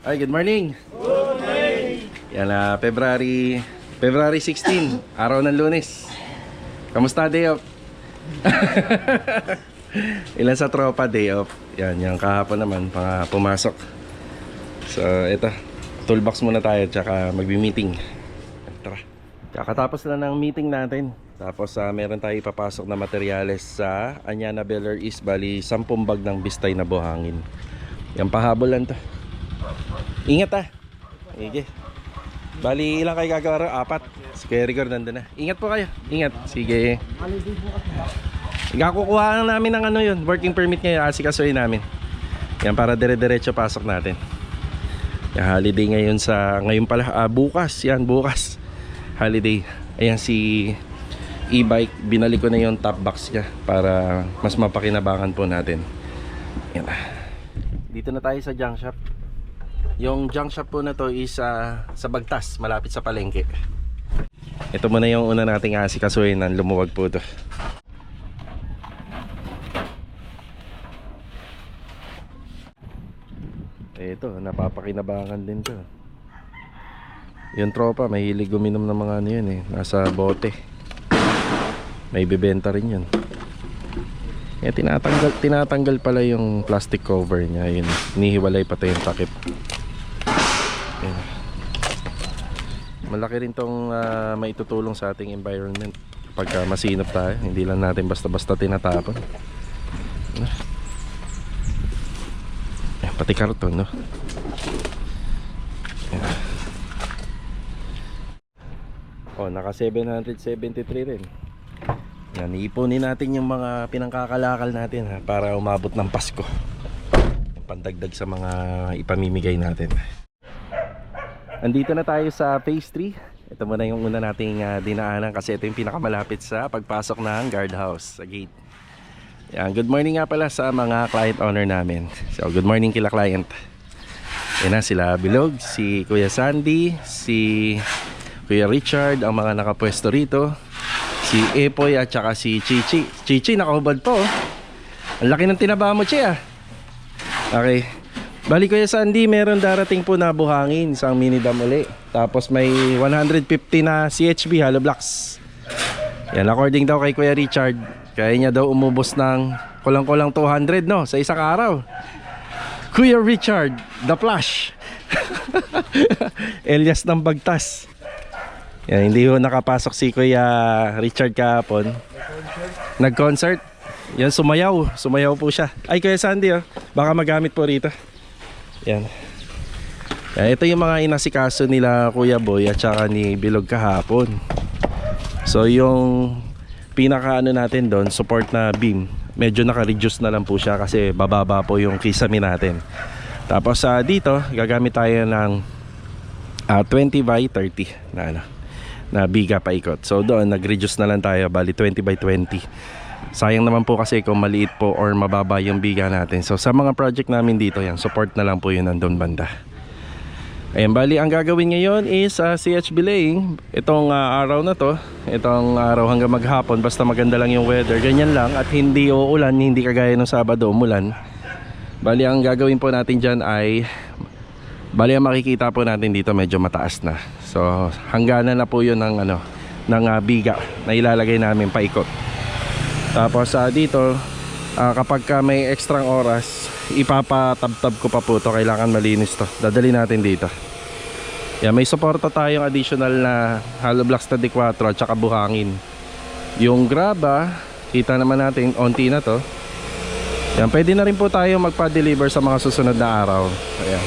Ay, good morning. Good morning. Yan na, February 16, araw ng Lunes. Kamusta day off? Ilan sa tropa day off. Yan, yung kahapon naman, pumasok. So, ito, toolbox muna tayo, tsaka magbi-meeting. Tara. Kakatapos na ng meeting natin. Tapos meron tayo ipapasok na materyales sa Anyana Beller East. Bali, 10 bag ng bistay na buhangin. Yan, pahabolan to. Ingat Sige. Bali, ilang kayo gagawa? 4. Si Kuya Rigor nandun na. Ingat po kayo. Ingat. Sige. Kukuha namin ng yun, working permit ngayon. Asikasuhin namin. Yan, para dire-diretso pasok natin. Yan, holiday ngayon ngayon pala. Bukas. Yan, bukas. Holiday. Ayan si e-bike. Binalik ko na yung top box niya para mas mapakinabangan po natin. Yan. Dito na tayo sa junk shop. Yung junk shop po na to is sa Bagtas, malapit sa palengke. Ito muna yung una nating asikasuhin na lumuwag po to. Ito, napapakinabangan din to. Yung tropa, mahilig uminom ng mga yun nasa bote. May bibenta rin yun. Tinatanggal pala yung plastic cover niya. Yun, hinihiwalay pati yung takip. Ayan. Malaki rin tong maitutulong sa ating environment pagka masinop tayo. Hindi lang natin basta-basta tinatapon. Ayan, pati karton, no? Ayan. Oh, naka 773 rin. Yan, iipunin natin yung mga pinangkakalakal natin para umabot ng Pasko. Pandagdag sa mga ipamimigay natin. Andito na tayo sa phase 3. Ito muna yung una nating dinaanan kasi ito yung pinakamalapit sa pagpasok ng guardhouse sa gate. Yan, good morning nga pala sa mga client owner namin. So good morning kila client. Yan na sila Bilog, si Kuya Sandy, si Kuya Richard, ang mga nakapwesto rito. Si Epoy at saka si Chichi. Chichi nakahubad po. Ang laki ng tinaba mo, Chi. Okay. Bali Kuya Sandy, meron darating po na buhangin, isang mini dam uli. Tapos may 150 na CHB hollow blocks. Yan, according daw kay Kuya Richard, kaya niya daw umubos ng kulang-kulang 200 no sa isang araw. Kuya Richard, the Flash. Elias ng Bagtas. Yan, hindi ho nakapasok si Kuya Richard kahapon. Nag-concert. Yan, sumayaw po siya. Ay Kuya Sandy, baka magamit po rito. Yan. Yan, ito yung mga inasikaso nila Kuya Boy at saka ni Bilog kahapon. So yung pinaka natin doon, support na beam, medyo naka-reduce na lang po siya kasi bababa po yung kisame natin. Tapos dito gagamit tayo ng 20 by 30 na biga paikot. So doon nag-reduce na lang tayo, bali 20 by 20. Sayang naman po kasi kung maliit po or mababa yung biga natin. So sa mga project namin dito, yan, support na lang po yun nandun banda. Ayan, bali ang gagawin ngayon is CHB laying. Itong araw na to, itong araw hanggang maghapon, basta maganda lang yung weather, ganyan lang, at hindi uulan, hindi kagaya ng Sabado umulan. Bali ang gagawin po natin dyan ay, bali ang makikita po natin dito medyo mataas na. So hangganan na po yun ng biga na ilalagay namin paikot. Tapos dito kapag may ekstrang oras, ipapatabtab ko pa po to. Kailangan malinis to. Dadali natin dito. Yan, may suporta tayong additional na hollow blocks na D4 at saka buhangin. Yung graba, kita naman natin onti na to. Yan, pwede na rin po tayo magpa-deliver sa mga susunod na araw. Ayan.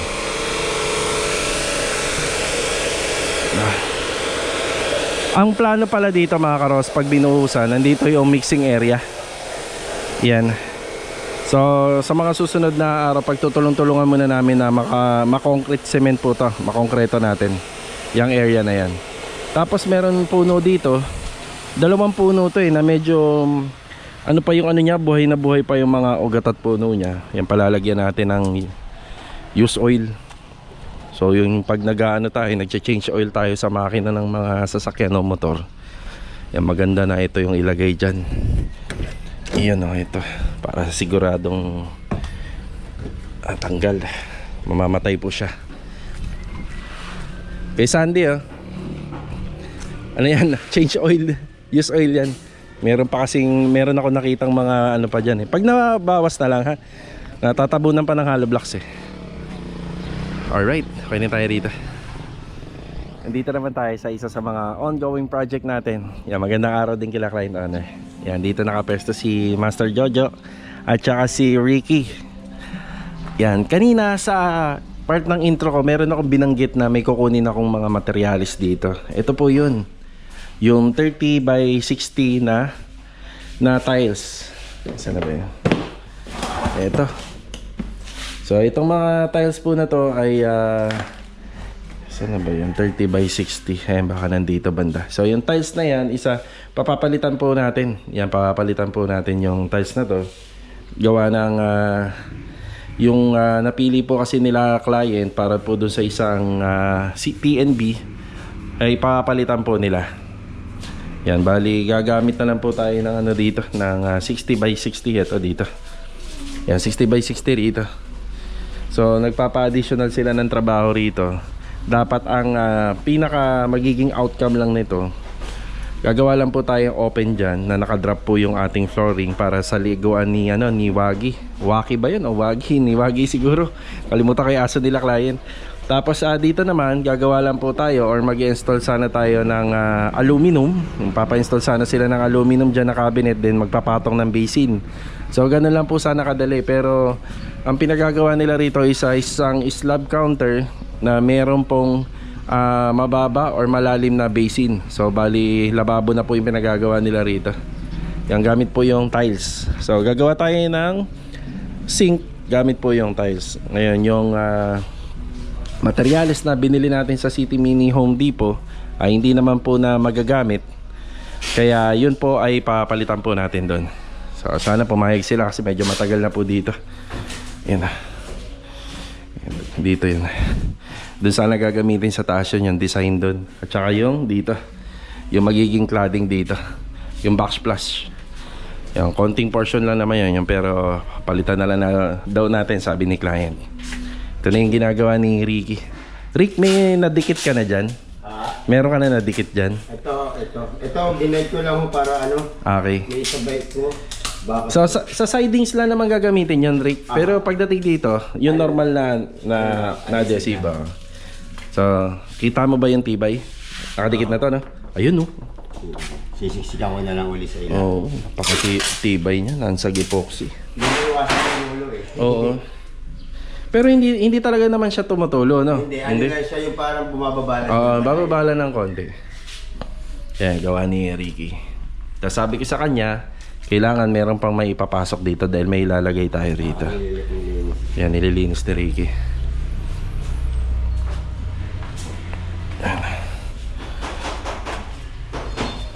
Ang plano pala dito mga karos, pag binuhusan, nandito yung mixing area. Yan. So sa mga susunod na araw, pagtutulong-tulungan muna namin na makoncrete cement po to, makongkreto natin yung area na yan. Tapos meron puno dito, 2 puno to na medyo pa yung niya, buhay na buhay pa yung mga ugat at puno niya. Yan, palalagyan natin ng use oil. So yung pag nag-change oil tayo sa makina ng mga sasakyan o motor, yan, maganda na ito yung ilagay dyan. Iyan ito, para siguradong tanggal, mamamatay po siya. Kay Sandy oh. Ano yan? Change oil. Use oil yan. Meron ako nakitang mga ano pa dyan eh. Pag nabawas na lang ha. Natatabunan pa ng hollow blocks eh. Alright, okay na tayo rito. Nandito naman tayo sa isa sa mga ongoing project natin. Yan, magandang araw din kila client owner. Yan, dito nakapesto si Master Jojo at saka si Ricky. Yan, kanina sa part ng intro ko, meron akong binanggit na may kukunin akong mga materialis dito. Ito po yun. Yung 30 by 60 na tiles. Saan na ba yun? Ito. So, itong mga tiles po na to ay saan na ba yun? 30 by 60. Ayan, baka nandito banda. So, yung tiles na yan, papapalitan po natin. Yan, papapalitan po natin yung tiles na to. Gawa ng yung napili po kasi nila client para po dun sa isang TNB ay papapalitan po nila. Yan, bali gagamit na lang po tayo ng ano dito, ng 60 by 60 ito dito. Yan, 60 by 60 dito. So, nagpapa-additional sila ng trabaho rito. Dapat ang pinaka magiging outcome lang nito, gagawa lang po tayong open dyan na nakadrop po yung ating flooring para sa liguan ni Wagi. Waki ba yun? O Wagi? Ni Wagi siguro. Kalimutan ko yung aso nila client. Tapos dito naman gagawa lang po tayo or mag-install sana tayo ng aluminum. Papa-install sana sila ng aluminum dyan na cabinet, then magpapatong ng basin. So ganun lang po sana kadali. Pero ang pinagagawa nila rito is isang slab counter na meron pong mababa or malalim na basin. So bali lababo na po yung pinagagawa nila rito. Yan, gamit po yung tiles. So gagawa tayo ng sink, gamit po yung tiles. Ngayon yung materials na binili natin sa City Mini Home Depot ay hindi naman po na magagamit. Kaya yun po ay papalitan po natin doon. So sana pumayag sila kasi medyo matagal na po dito. Yan na. Dito yun. Doon sana gagamitin sa taas yun, yung design doon. At saka yung dito, yung magiging cladding dito, yung backsplash. Yung konting portion lang naman yun, pero palitan na lang daw natin, sabi ni client. Ito na yung ginagawa ni Ricky. Rick, may nadikit ka na dyan? Meron ka na nadikit dyan? Ito, ginait ko lang para ano. Okay. May isabay ko. So sa sidings lang naman gagamitin yun, Rick. Pero pagdating dito, yung normal na adhesive. So, kita mo ba yung tibay? Nakadikit na to, no? Ayun, no? Sisiksikan ko na lang uli sa ilan. Oo, napakatibay niya. Nansag epoxy. Biniwasan ko yung ulo eh. Oo. Pero hindi talaga naman siya tumutulo, no? Hindi. Ano lang siya yung parang bumababala. Oo, bababala ng konti. Yan, gawa ni Ricky. Tapos sabi ko sa kanya, kailangan meron pang may ipapasok dito dahil may ilalagay tayo rito. Yan, nililinis ni Ricky.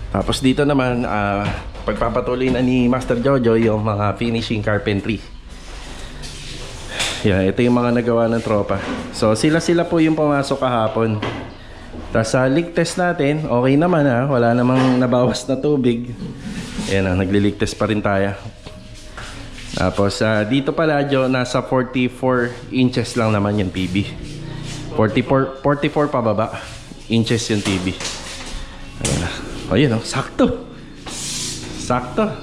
Tapos dito naman pagpapatuloy na ni Master Jojo yung mga finishing carpentry. Yeah, ito yung mga nagawa ng tropa. So sila po yung pumasok kahapon. Tapos sa leak test natin, okay naman wala namang nabawas na tubig. Ayan nagli-leak test pa rin tayo. Tapos dito pala Jo, nasa 44 inches lang naman yung TV. 44 pababa inches yung TV. Ayun, sakto.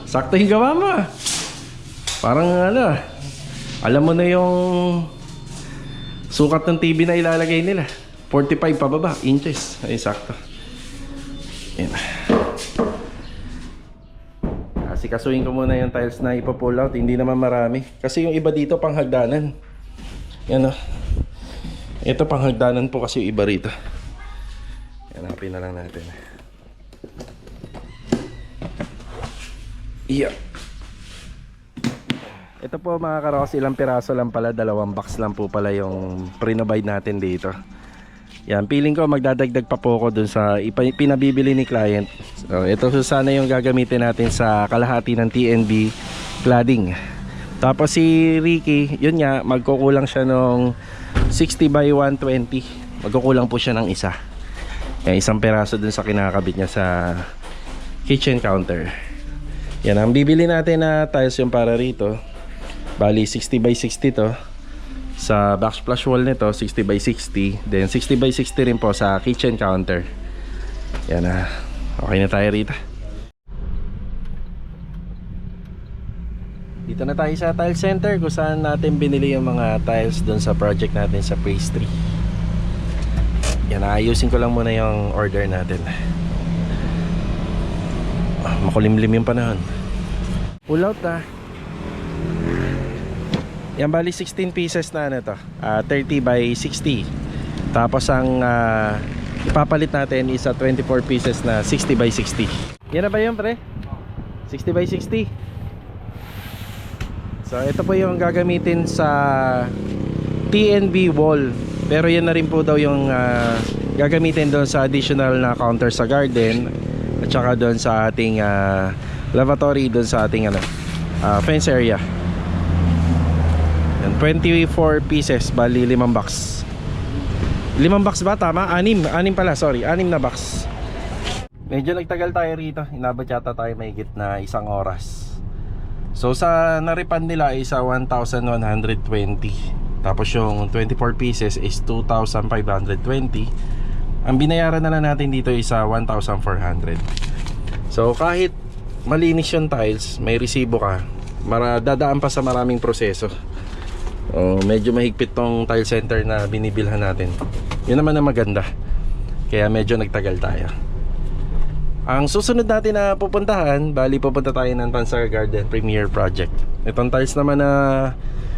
Sakto yung gawa mo. Parang alam mo na yung sukat ng TV na ilalagay nila. 45 pababa inches. Ay, sakto. Ayan. Kasuhin ko muna yung tiles na ipo-pull out. Hindi naman marami. Kasi yung iba dito pang hagdanan. Yan ito pang hagdanan po kasi yung iba rito. Hanapin na lang natin. Yeah. Ito po mga karos, ilang piraso lang pala, 2 box lang po pala yung pre-provide natin dito. Yan, feeling ko magdadagdag pa po ako dun sa pinabibili ni client. So, ito sana yung gagamitin natin sa kalahati ng TNB cladding. Tapos si Ricky, yun nga, magkukulang siya nung 60 by 120. Magkukulang po siya ng isa. Yan, isang piraso dun sa kinakabit niya sa kitchen counter. Yan, ang bibili natin na tiles yung para rito. Bali 60 by 60 to. Sa backsplash wall nito 60 by 60, then 60 by 60 rin po sa kitchen counter. Yan na. Okay na tayo rito. Dito na tayo sa tile center kung saan natin binili yung mga tiles doon sa project natin sa phase 3. Yan, ayusin ko lang muna yung order natin. Makulimlim yung panahon. Pull out na. Yan, bali 16 pieces na ano to, 30 by 60. Tapos ang ipapalit natin is 24 pieces na 60 by 60. Yan na ba yun, pre? 60 by 60. So ito po yung gagamitin sa TNB wall. Pero yan na rin po daw yung gagamitin doon sa additional na counter sa garden. At saka doon sa ating lavatory, doon sa ating fence area. Yan, 24 pieces, bali 5 box. 5 box ba? Tama? 6 pala, sorry, 6 na box. Medyo nagtagal tayo rito. Inabot yata tayo mahigit na 1 oras. So sa naripan nila is 1,120. Tapos yung 24 pieces is 2,520. Ang binayaran na lang natin dito is 1,400. So kahit malinis yung tiles, may resibo ka, dadaan pa sa maraming proseso. Medyo mahigpit tong tile center na binibilhan natin. Yun naman ang maganda. Kaya medyo nagtagal tayo. Ang susunod natin na pupuntahan, bali pupunta tayo ng Tansar Garden Premier Project. Itong tiles naman na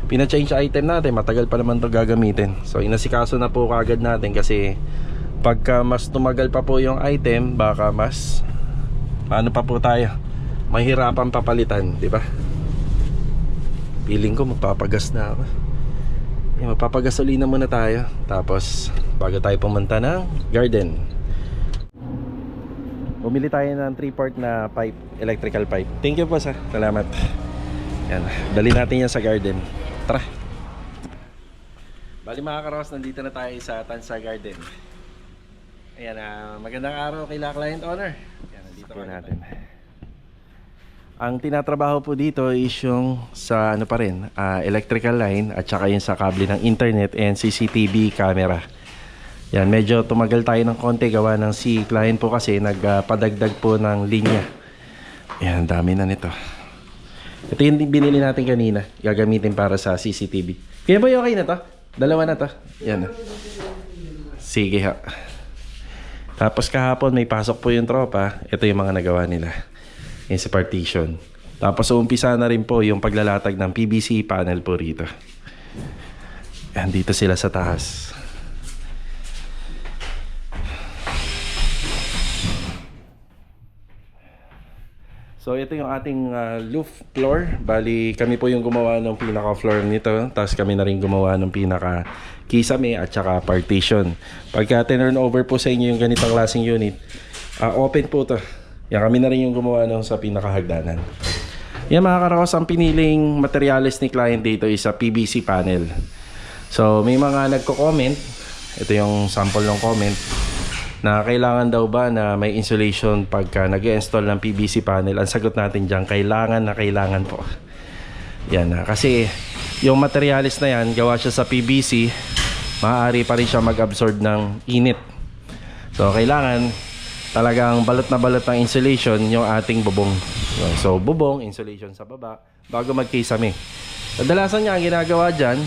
pina-change item natin, matagal pa naman to gagamitin. So inasikaso na po kagad natin kasi pagka mas tumagal pa po yung item, baka mas paano pa po tayo, mahirapan papalitan, di ba? Feeling ko magpapagas na ako. Magpapagasolina muna tayo, tapos bago tayo pumunta ng garden. Bumili tayo ng 3-port na pipe, electrical pipe. Thank you po, salamat. Yan, dali natin yan sa garden. Tara. Bali mga karos, nandito na tayo sa Tansar Garden. Ayan, magandang araw kay client owner. Yan, nandito natin. Ang tinatrabaho po dito is yung sa ano pa rin, electrical line at saka yung sa kable ng internet and CCTV camera. Yan, medyo tumagal tayo ng konti gawa ng si client po kasi nagpadagdag po ng linya. Yan, dami na nito. Ito yung binili natin kanina, gagamitin para sa CCTV. Kaya ba okay na to? Dalawa na to. Yan. Sige ha. Tapos kahapon may pasok po yung tropa. Ito yung mga nagawa nila. Yan sa partition. Tapos umpisa na rin po yung paglalatag ng PVC panel po rito. Yan, dito sila sa taas. So ito yung ating roof floor. Bali kami po yung gumawa ng pinaka floor nito. Tapos kami na rin gumawa ng pinaka kisame at saka partition. Pagka turn over po sa inyo yung ganitong klaseng unit, open po to. Yan, kami na rin yung gumawa ng sa pinaka hagdanan. Yan mga karos, ang piniling materials ni client dito is sa PVC panel. So may mga nagko-comment. Ito yung sample ng comment na kailangan daw ba na may insulation pagka nag-install ng PVC panel. Ang sagot natin dyan, kailangan na kailangan po. Yan, kasi yung materialis na yan, gawa siya sa PVC, maaari pa rin siya mag-absorb ng init. So kailangan talagang balot na balot ng insulation yung ating bubong. So bubong, insulation sa baba bago mag-kisame. Kadalasan niya ang ginagawa dyan,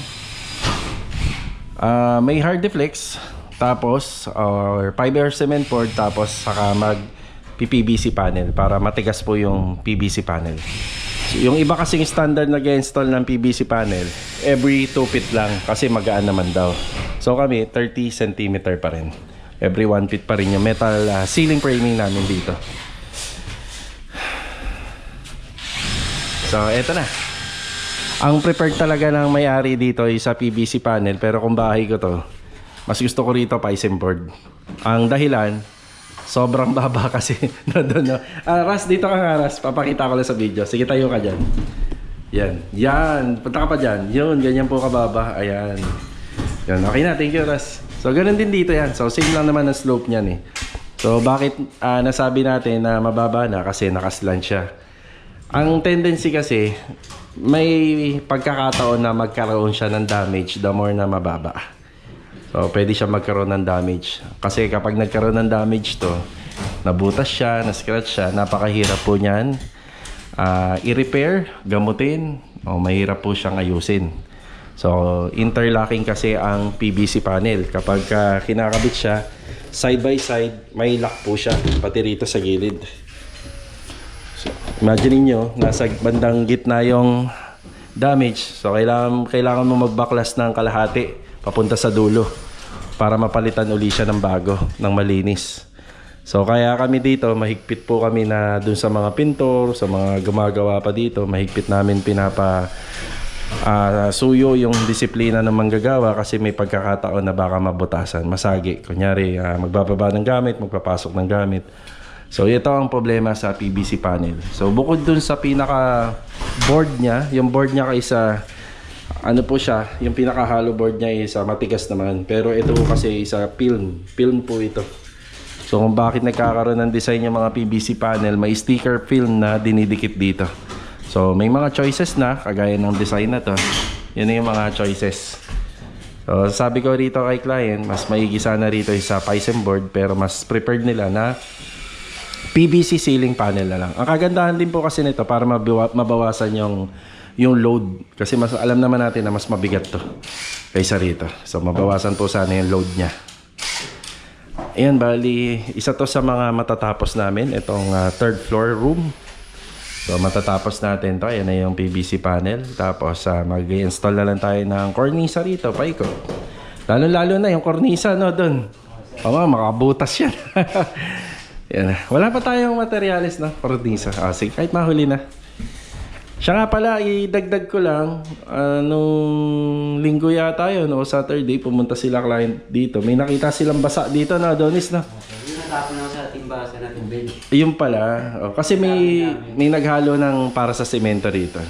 may hard deflex, tapos or fiber cement board, tapos saka mag PVC panel para matigas po yung PVC panel. So, yung iba kasing standard nag-install ng PVC panel every 2 feet lang kasi magaan naman daw. So kami 30 cm pa rin. Every 1 feet pa rin yung metal ceiling framing namin dito. So eto na. Ang preferred talaga ng may-ari dito is sa PVC panel, pero kung bahay ko to, mas gusto ko rito Pisum board. Ang dahilan, sobrang baba kasi no. Ras, dito ka nga Ras, papakita ko lang sa video. Sige, tayo ka dyan. Yan, punta ka pa dyan. Yun, ganyan po kababa. Ayan. Yan, okay na, thank you Ras. So ganun din dito yan. So same lang naman ang slope niyan eh. So bakit nasabi natin na mababa na? Kasi nakaslant siya. Ang tendency kasi may pagkakataon na magkaroon siya ng damage the more na mababa. So, pwede siya magkaroon ng damage. Kasi kapag nagkaroon ng damage to, nabutas siya, na-scratch siya, napakahirap po niyan i-repair, gamutin, o mahirap po siyang ayusin. So, interlocking kasi ang PVC panel. Kapag kinakabit siya, side by side, may lock po siya, pati rito sa gilid. So, imagine niyo nasa bandang gitna yung damage. So, kailangan mo magbaklas ng kalahati papunta sa dulo para mapalitan uli siya ng bago, ng malinis. So, kaya kami dito, mahigpit po kami na dun sa mga pintor, sa mga gumagawa pa dito, mahigpit namin suyo yung disiplina ng manggagawa kasi may pagkakataon na baka mabutasan, masagi. Kunyari, magbababa ng gamit, magpapasok ng gamit. So, ito ang problema sa PVC panel. So, bukod dun sa pinaka board niya, yung board niya kaysa ano po siya, yung pinaka hollow board niya isa matigas naman. Pero ito kasi isa film po ito. So, kung bakit nagkakaroon ng design yung mga PVC panel, may sticker film na dinidikit dito. So, may mga choices na, kagaya ng design na to. Yan yung mga choices. So, sabi ko rito kay client, mas maigi sana rito sa Pisen board, pero mas preferred nila na PVC ceiling panel na lang. Ang kagandahan din po kasi nito para mabawasan yung load. Kasi mas alam naman natin na mas mabigat to kaysa rito. So, mabawasan po sana yung load niya. Ayan, bali, isa to sa mga matatapos namin. Itong third floor room. So, matatapos natin to. Ayan na yung PVC panel. Tapos, mag-install na lang tayo ng cornisa rito, paikot. Lalo-lalo na yung cornisa, no, dun. Makabutas yan. Yan. Wala pa tayong materialis, no, cornisa. Sige, kahit mahuli na. Siya nga pala, idagdag ko lang, nung linggo yata yun, o Saturday, pumunta sila client dito. May nakita silang basa dito, na Adonis, na. Natapon ako sa timbasa na tubig. Yun pala. Kasi may naghalo ng para sa semento rito.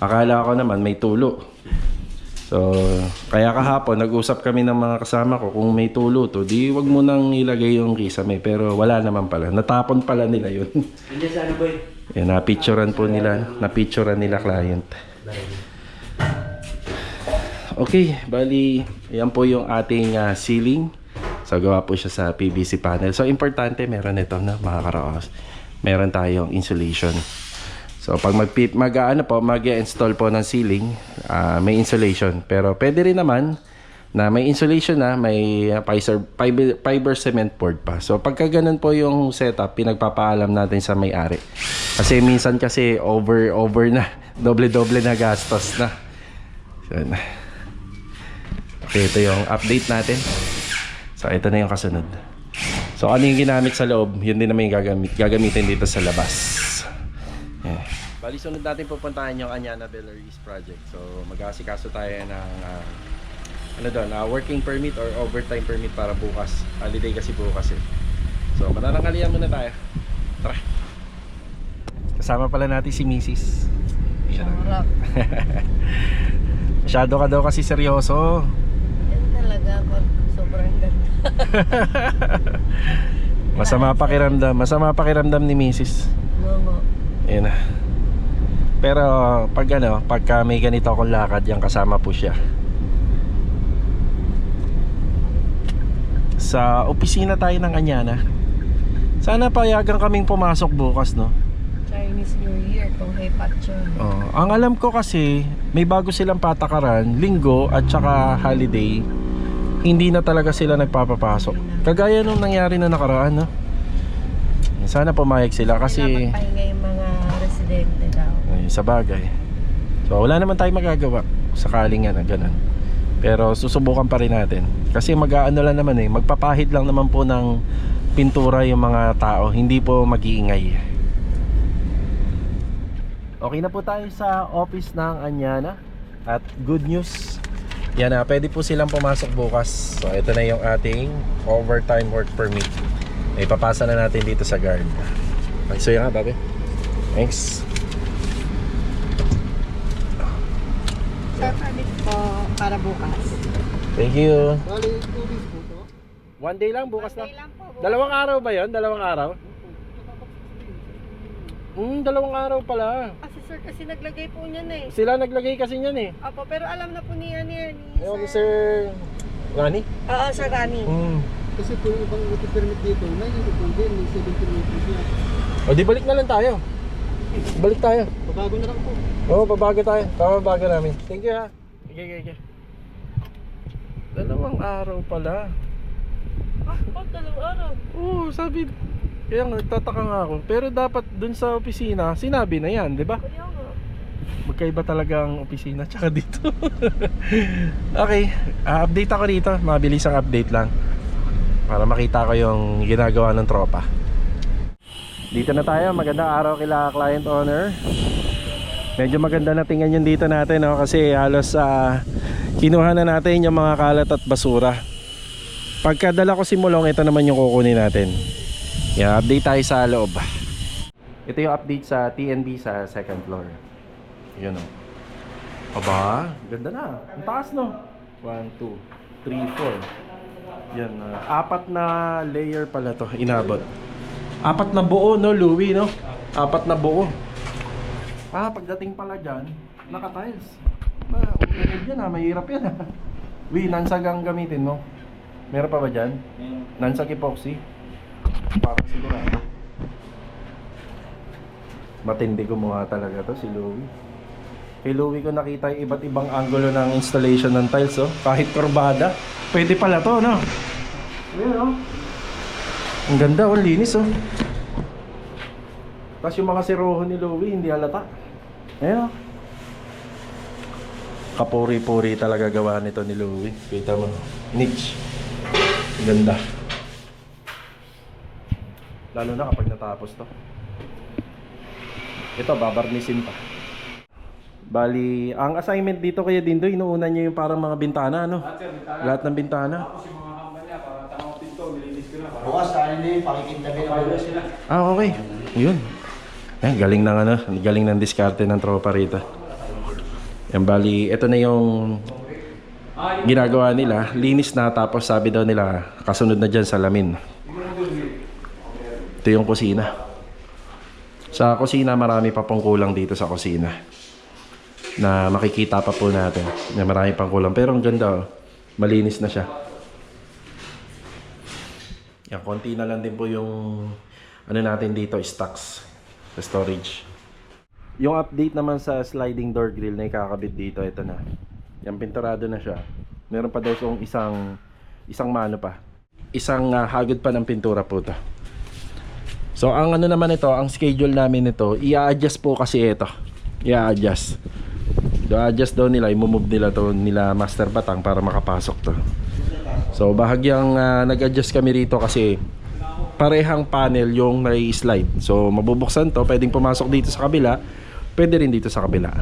Akala ko naman may tulo. So, kaya kahapon, nag-usap kami ng mga kasama ko kung may tulo to, di wag mo nang ilagay yung kisame. Pero wala naman pala. Natapon pala nila yun. Hindi sa ano, boy? Yan, napicturean po nila. Napicturean nila client. Okay, bali, yan po yung ating ceiling. So, gawa po siya sa PVC panel. So, importante, meron ito na mga karaos. Meron tayong insulation. So, pag mag-install po ng ceiling, may insulation. Pero, pwede rin naman na may insulation na, may fiber cement board pa. So, pagka ganun po yung setup, pinagpapaalam natin sa may-ari. Kasi minsan kasi over na. Doble-doble na gastos na. So, okay, ito yung update natin. So, ito na yung kasunod. So, ano yung ginamit sa loob, yun din naman yung gagamitin dito sa labas. Yeah. Bali, sunod natin pupuntahan yung Anyana Bella East project. So, mag-aasikaso tayo ng working permit or overtime permit para bukas. Holiday kasi bukas eh. So, mananangalian muna tayo. Tara. Kasama pala natin si Mrs. Sarap. Masyado ka daw kasi seryoso. Yan talaga, sobrang ganda. Masama pakiramdam ni Mrs. Oo. Ayun na. Pero pagka may ganito akong lakad, yung kasama po siya. Sa opisina tayo ng Anyana. Sana payagan kaming pumasok bukas, no? Chinese New Year, kung hay patyon. Ang alam ko kasi, may bago silang patakaran, linggo at saka holiday. Hindi na talaga sila nagpapapasok. Kagaya nung nangyari na nakaraan, no? Sana pumayag sila kasi magpahinga yung mga residente daw. ay, sa bagay. So wala naman tayong magagawa sakaling na ganun. Pero susubukan pa rin natin. Kasi mag-aano lang naman magpapahid lang naman po ng pintura yung mga tao, hindi po mag-iingay. Okay na po tayo sa office ng Anyana. At good news, yan na, pwede po silang pumasok bukas. So ito na yung ating overtime work permit. Ipapasa na natin dito sa guard. Okay, so yan nga, babe. Thanks. Sir, permit po para bukas. Thank you. Bali, 2 days po to. One day lang, bukas One day na. lang po, bukas. Dalawang araw ba yun? Dalawang araw? Dalawang araw pala. Kasi sir kasi naglagay po niyan eh. Sila naglagay kasi niyan eh. Opo, pero alam na po niya ni Ayun, Sir Rani? Oo, Sir Rani. Kasi po yung ibang auto permit dito, may po din, may 17 meters na. O di balik na lang tayo. Balik tayo. Pabago na lang po. Oo, pabago tayo. Pabago namin. Thank you ha. Okay. Dalawang araw pala. Ba't dalawang araw? Oo, sabi. Kaya nga, nagtataka nga ako. Pero dapat dun sa opisina, sinabi na yan, di ba? Kaya nga. Magkaiba talaga ang opisina tsaka dito. Okay, update ako dito. Mabilis ang update lang. Para makita ko yung ginagawa ng tropa. Dito na tayo, magandang araw kila client owner. Medyo maganda na tingnan yung dito natin, no? Kasi halos kinuha na natin yung mga kalat at basura. Pagkadala ko si Mulong, ito naman yung kukunin natin. Yeah, update tayo sa loob. Ito yung update sa TNB sa second floor. Yun o. Aba, ganda na. Ang taas no. 1, 2, 3, 4. Yan, 4 na layer pala to, inabot. 4 na buo no, Louie no? 4 na buo. Pagdating pala dyan, naka-tiles. Okay yan ha, mahirap yan ha. Uy, nansag ang gamitin mo. Meron pa ba dyan? Nansag epoxy. Parang sigurado. Matindi gumawa talaga to si Louie. Kay Louie ko nakita yung iba't ibang angulo ng installation ng tiles oh. Kahit kurbada. Pwede pala to no? Ayan oh. Ang ganda oh, linis oh. Tapos yung mga siroho ni Louie hindi halata. Ayan oh. Kapuri-puri talaga gawa nito ni Louie. Kita mo, niche. Ganda. Lalo na kapag natapos to. Ito, babarnisin pa. Bali, ang assignment dito kaya Dindo, inuuna niya yung parang mga bintana, ano? Lahat ng bintana. Tapos yung mga kamba niya, para tamang pinto, nilinis ko na. Bukas, ano yung pakikintabi na Sila. Okay. Yun. Galing ng ano, galing ng diskarte ng tropa rito. Yan, bali, ito na yung ginagawa nila. Linis na, tapos sabi daw nila, kasunod na dyan salamin. Ito yung kusina. Sa kusina, marami pa pong kulang dito sa kusina. Na makikita pa po natin. Na marami pang kulang. Pero ang ganda, oh. Malinis na siya. Yan, konti na lang din po yung ano natin dito, stocks sa storage. Yung update naman sa sliding door grill na ikakabit dito, ito na. Yan, pinturado na siya. Meron pa daw isang mano pa. Isang hagod pa ng pintura po to. So ang ano naman ito, ang schedule namin ito, i-adjust po kasi ito. I-adjust. I-adjust daw nila, i-move nila to nila Master Batang para makapasok to. So bahagyang nag-adjust kami rito kasi parehang panel yung nai-slide. So mabubuksan to, pwedeng pumasok dito sa kabila, pwede rin dito sa kabila.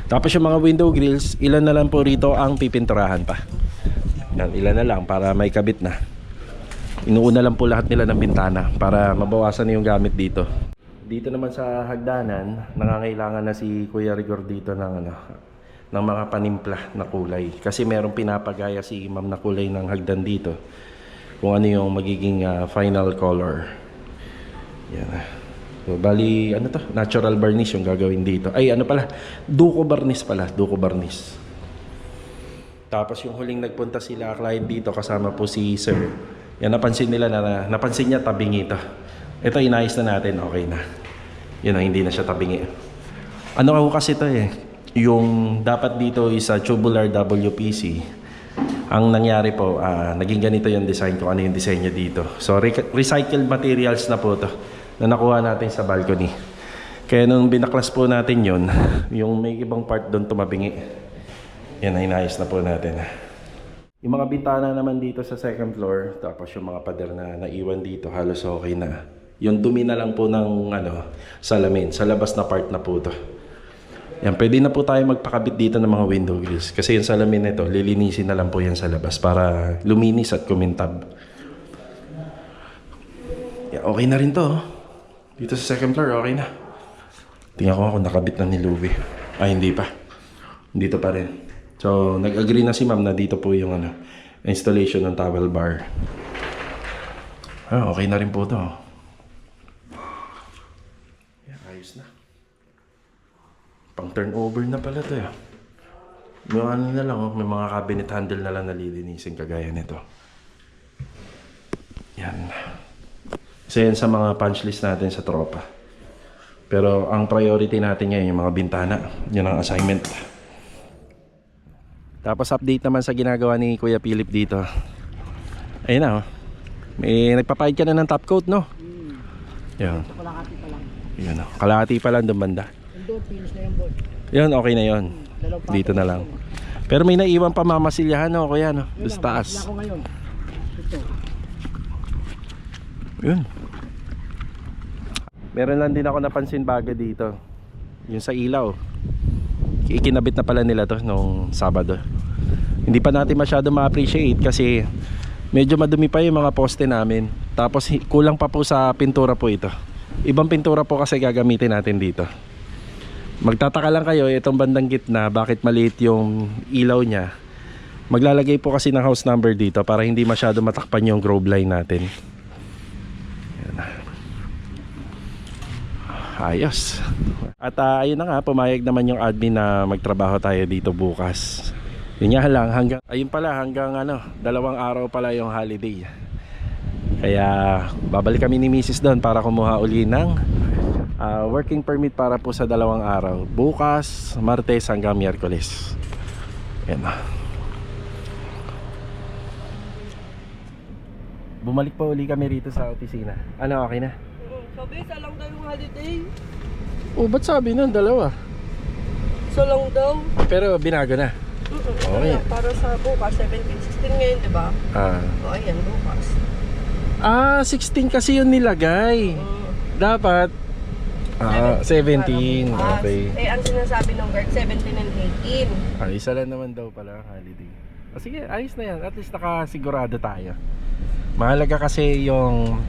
Tapos yung mga window grills, ilan na lang po rito ang pipinturahan pa. Yan, ilan na lang para may kabit na. Inuuna lang po lahat nila ng bintana para mabawasan na yung gamit dito. Dito naman sa hagdanan, nangangailangan na si Kuya Rigor dito ng mga panimpla na kulay. Kasi merong pinapagaya si Ma'am na kulay ng hagdan dito. Kung ano yung magiging final color. Yan. So, bali, ano to? Natural varnish yung gagawin dito. Ay, ano pala? Duco varnish pala. Duco varnish. Tapos yung huling nagpunta sila client dito kasama po si Sir. Yan, napansin nila napansin niya tabingi ito. Ito, inayos na natin. Okay na. Yun ang hindi na siya tabingi. Ano ako kasi ito eh. Yung dapat dito is tubular WPC. Ang nangyari po, naging ganito yung design ko. Ano yung design niya dito. So, recycled materials na po ito. Na nakuha natin sa balcony. Kaya nung binaklas po natin yun, yung may ibang part doon tumabingi. Yan, inayos na po natin. Yung mga bintana naman dito sa second floor, tapos yung mga pader na naiwan dito, halos okay na. Yung dumi na lang po ng salamin, sa labas na part na po ito. Yan, pwede na po tayo magpakabit dito ng mga window grills. Kasi yung salamin nito, lilinisin na lang po yan sa labas para luminis at kumintab. Yan, okay na rin to. Dito sa second floor, okay na. Tingnan ko kung nakabit na ni Louie. Ay, hindi pa. Dito pa rin. So, nag-agree na si Ma'am na dito po yung installation ng towel bar. Okay na rin po ito. Yan, ayos na. Pang turnover na pala to eh. May ano na lang, may mga cabinet handle na lang nalilinisin kagaya nito. Yan. Isa yan sa mga punch list natin sa tropa. Pero ang priority natin ngayon yung mga bintana. Yun ang assignment. Tapos update naman sa ginagawa ni Kuya Philip dito. Ayun na oh. May nagpapahid ka na ng top coat, no? Yan. Kalahati pa lang. Yun oh. Kalahati pa lang doon banda. Doon, finish na yung board. Yun, okay na yun. Dalawang Dito na lang. Pero may naiwan pa mamasilyahan, no? Kuya, no? Doon sa taas. Ako ngayon. Ito. Yun. Meron lang din ako napansin bago dito. Yung sa ilaw. Ikinabit na pala nila to nung Sabado. Hindi pa natin masyado ma-appreciate kasi medyo madumi pa yung mga poste namin. Tapos kulang pa po sa pintura po ito. Ibang pintura po kasi gagamitin natin dito. Magtataka lang kayo itong bandang gitna bakit maliit yung ilaw niya. Maglalagay po kasi ng house number dito para hindi masyado matakpan yung grove line natin. Yan. Ayos. At ayun na nga, pumayag naman yung admin na magtrabaho tayo dito bukas. Yun nga lang, hanggang 2 araw pala yung holiday. Kaya babalik kami ni Mrs. doon para kumuha uli ng working permit para po sa 2 araw. Bukas, Martes hanggang Miyerkules. Yan na. Bumalik pa uli kami rito sa opisina. Ano, okay na? Sabi, isa lang daw yung holiday. Oh, ba't sabi nun 2? Isa lang daw. Pero binago na. Okay. Para sa bukas, 17-16 ngayon, di ba? O, ayan, bukas. 16 kasi yun nilagay. Dapat 17. Okay. Ang sinasabi ng guard, 17 and 18. Isa lang naman daw pala holiday. Sige, ayos na yan. At least nakasigurado tayo. Mahalaga kasi yung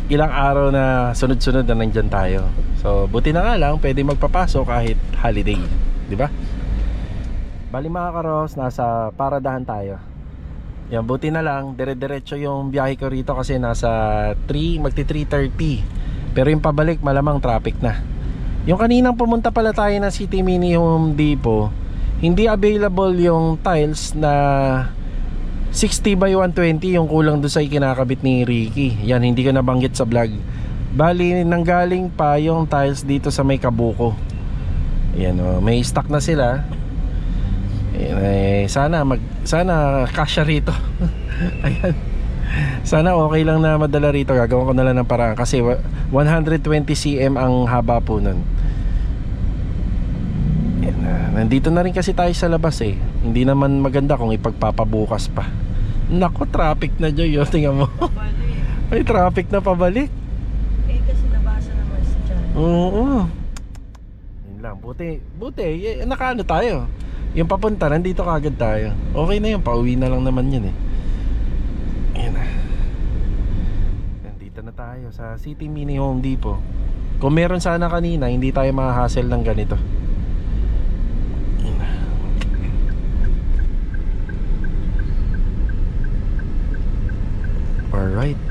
ilang araw na sunod-sunod na nandyan tayo. So, buti na nga lang, pwede magpapasok kahit holiday. Di ba? Bali mga karos, nasa paradahan tayo. Yan, buti na lang, dire-diretso yung biyahe ko rito kasi nasa 3:30. Pero yung pabalik, malamang traffic na. Yung kaninang pumunta pala tayo ng City Mini Home Depot, hindi available yung tiles na 60x120, yung kulang doon sa kinakabit ni Ricky. Yan, hindi ko nabanggit sa vlog. Bali, nanggaling pa yung tiles dito sa may Kabuko. Yan o, may stock na sila. Sana kasya rito. Ayan. Sana okay lang na madala rito. Gagawin ko na lang ng paraan kasi 120 cm ang haba po nun. Nandito na rin kasi tayo sa labas eh. Hindi naman maganda kung ipagpapabukas pa. Nako, traffic na Joy. Tingnan mo. May traffic na pabalik. Kasi nabasa naman si Jan. Oo. Yun lang. Buti nakaano tayo. Yung papunta, nandito kagad tayo. Okay na yun, pauwi na lang naman yun eh. Ayan na. Nandito na tayo sa City Mini Home Depot. Kung meron sana kanina, hindi tayo ma-hassle ng ganito. Ayan na. Alright.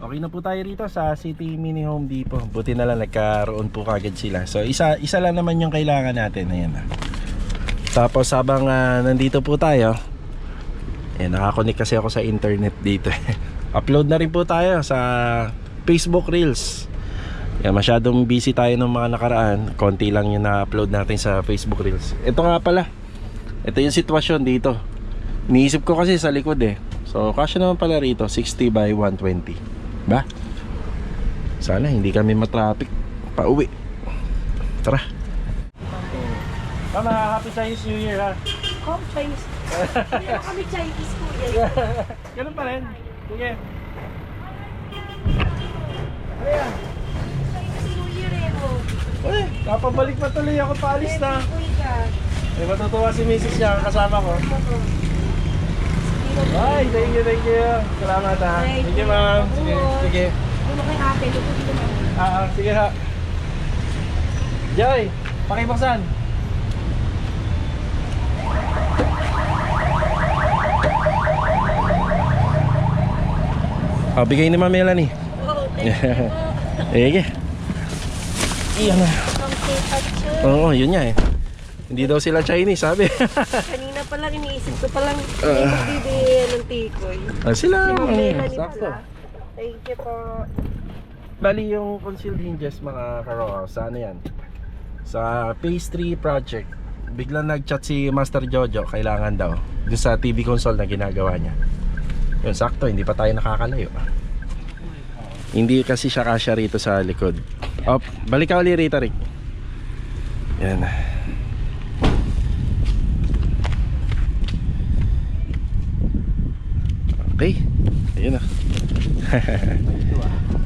Okay na po tayo rito sa City Mini Home Depot. Buti na lang nagkaroon po kagad sila. So isa lang naman yung kailangan natin. Ayan na. Tapos habang nandito po tayo, nakakonect kasi ako sa internet dito. Upload na rin po tayo sa Facebook Reels. Yan, masyadong busy tayo ng mga nakaraan. Konti lang yung na-upload natin sa Facebook Reels. Ito nga pala, ito yung sitwasyon dito. Niisip ko kasi sa likod eh. So kasya naman pala rito, 60x120. Ba? Sana hindi kami matraffic pauwi. Tara. Mama, happy Chinese New Year ha. Oh, Chinese. Hindi na kami Chinese po yan. Ganun pa rin. Sige. Ayan. Chinese New Year eh, mo. Uy, kapabalik pa tuloy ako, paalis na. Uy ka. May matutuwa si Mrs. niya kasama ko. Bye, thank you. Salamat ha. Thank you ma'am. Sige. Ano kay ate? Sige ha. Joy, pakibuksan. Bigay ni Ma'am Melanie. Oh, thank you. Sige. Iyan na. Ang K-pop, sir. Oo, yun nga eh. Hindi daw sila Chinese, sabi. Kanina pa lang iniisip ko palang hindi magbibigay ng tikoy. Sila, Sinulay sakto. pala. Thank you po. Bali yung concealed hinges mga karo, sa ano yan? Sa phase 3 project. Biglang nag-chat si Master Jojo, kailangan daw doon sa TV console na ginagawa niya. Yun, sakto, hindi pa tayo nakakalayo. Hindi kasi siya kasya rito sa likod. Oh, balik ka ulit rito, Rick. Yan. Okay. Ayun na.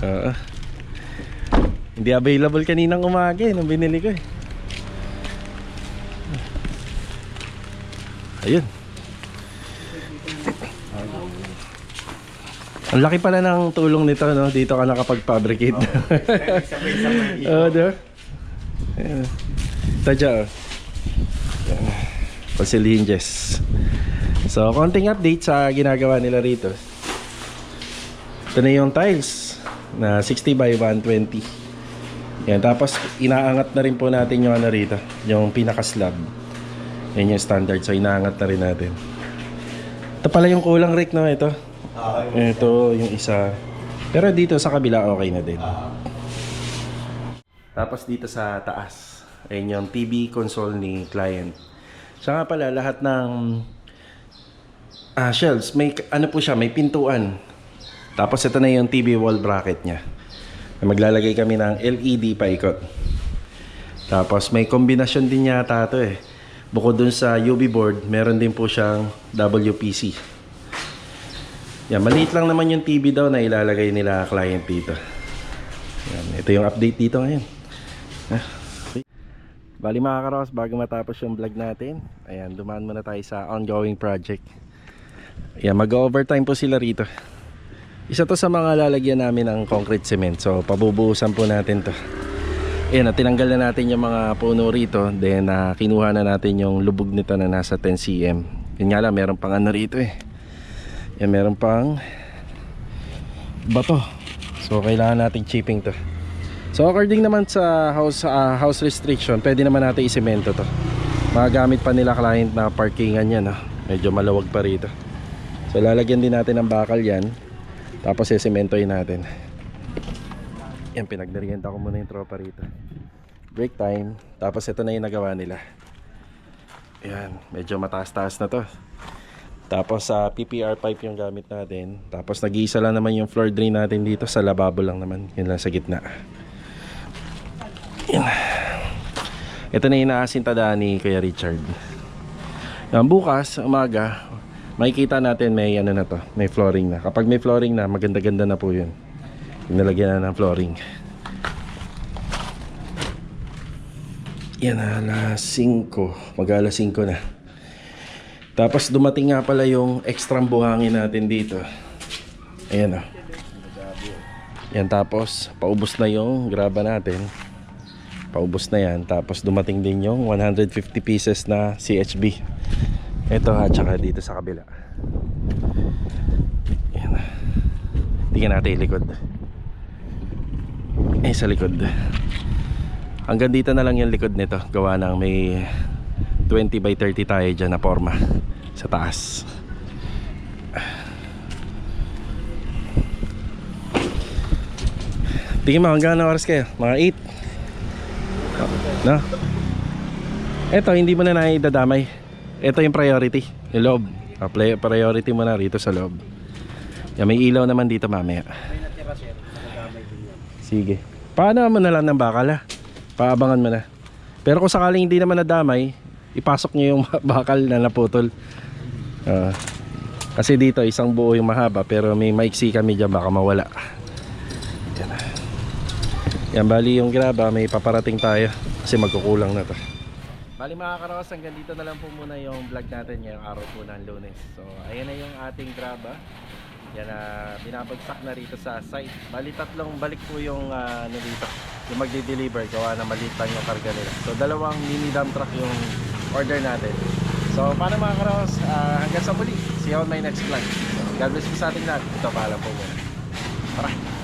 Oo. Hindi available kaninang umaga eh, nung binili ko eh. Ayun. Ang laki pala ng tulong nito, no? Dito ka nakapag-fabricate. Oo, diba? Ayan. Tadya, oh. Concealed hinges. So, konting update sa ginagawa nila rito. Ito na yung tiles na 60 by 120. Yan, tapos inaangat na rin po natin yung ano rito, yung pinaka-slab. Yan yung standard, so inaangat na rin natin. Ito pala yung kulang, Rick, no? Ito. Ito yung isa. Pero dito sa kabila okay na din. Tapos dito sa taas, ayun yung TV console ni client. Siya nga pala lahat ng shelves, may ano po siya, may pintuan. Tapos ito na yung TV wall bracket niya. Maglalagay kami ng LED paikot. Tapos may kombinasyon din yata ito eh. Bukod dun sa UV board, meron din po siyang WPC. Yan, maliit lang naman yung TV daw na ilalagay nila client dito. Yan, ito yung update dito ngayon. Bali mga karos, bago matapos yung vlog natin, ayan, dumaan muna tayo sa ongoing project. Ayan, mag-overtime po sila rito. Isa to sa mga lalagyan namin ng concrete cement. So, pabubuhusan po natin to. Ayan, tinanggal na natin yung mga puno rito. Then, kinuha na natin yung lubog nito na nasa 10 cm. Yun nga lang, meron pang ano rito eh. Yan, meron pang bato. So, kailangan natin chipping to. So, according naman sa house restriction, pwede naman natin isemento to. Magagamit pa nila client na parkingan yan. Medyo malawag pa rito. So, lalagyan din natin ng bakal yan. Tapos, sementoyin natin. Yan, pinagdarienta ko muna yung tropa rito. Break time. Tapos, ito na yung nagawa nila. Yan, medyo mataas-taas na to. Tapos sa PPR pipe yung gamit natin. Tapos nag-iisa lang naman yung floor drain natin dito. Sa lababo lang naman. Yun lang sa gitna. Yan. Ito na yung naasintadaan ni Kuya Richard. Yan, bukas, umaga, makikita natin may ano na to. May flooring na. Kapag may flooring na, maganda-ganda na po yun. Nalagyan na ng flooring. Yan, alas 5. Mag-alas 5 na. Tapos dumating nga pala yung extra buhangin natin dito. Ayan o. Yan, tapos paubos na yung graba natin. Paubos na yan. Tapos dumating din yung 150 pieces na CHB. Ito at saka dito sa kabila. Ayan. Tingnan natin yung likod. Sa likod. Hanggang dito na lang yung likod nito. Gawa ng may 20 by 30 tayo dyan na forma sa taas. Tingin mo hanggang na oras kayo? Mga 8 no? Ito hindi mo na naidadamay. Ito yung priority, yung loob. Priority mo na rito sa loob. Yan, may ilaw naman dito mamaya. Sige. Paano mo na lang ng bakal Paabangan mo na. Pero kung sakaling hindi naman nadamay, ipasok nyo yung bakal na naputol. Kasi dito isang buo yung mahaba, pero may maiksi kami dyan, baka mawala. Yan. Yan, bali yung graba, may paparating tayo kasi magkukulang na to. Bali mga karos, hanggang dito na lang po muna yung vlog natin ngayong araw po ng Lunes. So ayan na yung ating graba. Yan, binabagsak na rito sa site. Bali tatlong balik po yung dito, yung magde-deliver, gawa na maliit lang yung karga nila. So dalawang mini dump truck yung order natin. So paano mga karos, hanggang sa muli. See you on my next vlog. So, God bless po sa ating lahat. Ito, paalam po muna. Tara!